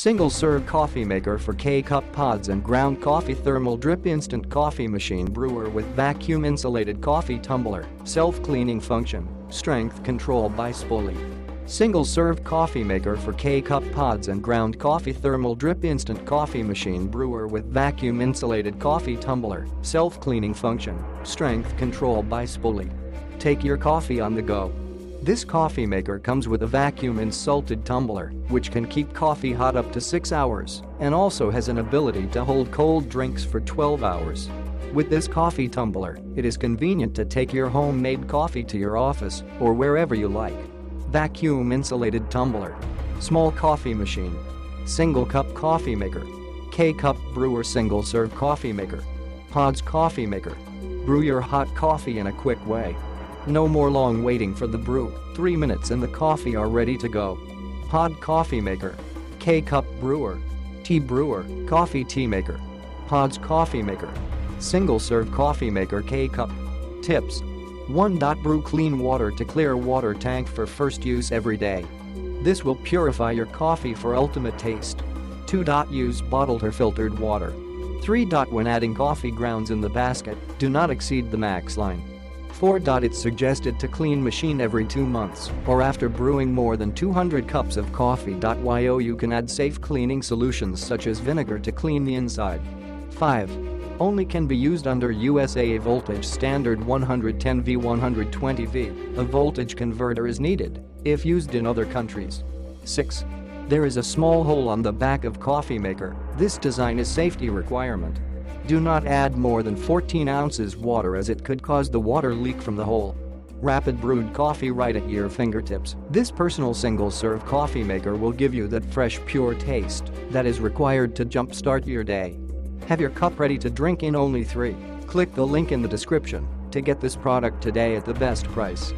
Single-serve coffee maker for K-cup pods and ground coffee. Thermal drip instant coffee machine. Brewer with vacuum insulated coffee tumbler. Self-cleaning function. Strength control by Sboly. Single-serve coffee maker for K-cup pods and ground coffee. Thermal drip instant coffee machine. Brewer with vacuum insulated coffee tumbler. Self-cleaning function. Strength control by Sboly. Take your coffee on the go. This coffee maker comes with a vacuum-insulated tumbler, which can keep coffee hot up to 6 hours, and also has an ability to hold cold drinks for 12 hours. With this coffee tumbler, it is convenient to take your homemade coffee to your office or wherever you like. Vacuum-insulated tumbler. Small coffee machine. Single-cup coffee maker. K-cup. Brewer single-serve coffee maker. Pods coffee maker. Brew your hot coffee in a quick way. No more long waiting for the brew. 3 minutes and the coffee are ready to go. Pod coffee maker. K-cup. Brewer. Tea brewer. Coffee tea maker. Pods coffee maker. Single-serve coffee maker. K-cup. Tips. 1. Brew clean water to clear water tank for first use every day. This will purify your coffee for ultimate taste. 2. Use bottled or filtered water. 3. When adding coffee grounds in the basket, do not exceed the max line. 4. It's suggested to clean machine every 2 months or after brewing more than 200 cups of coffee.You. You can add safe cleaning solutions such as vinegar to clean the inside. 5. Only can be used under USA voltage standard 110V 120V. A voltage converter is needed if used in other countries. 6. There is a small hole on the back of coffee maker. This design is safety requirement. Do not add more than 14 ounces water as it could cause the water leak from the hole. Rapid brewed coffee right at your fingertips. This personal single-serve coffee maker will give you that fresh, pure taste that is required to jumpstart your day. Have your cup ready to drink in only 3. Click the link in the description to get this product today at the best price.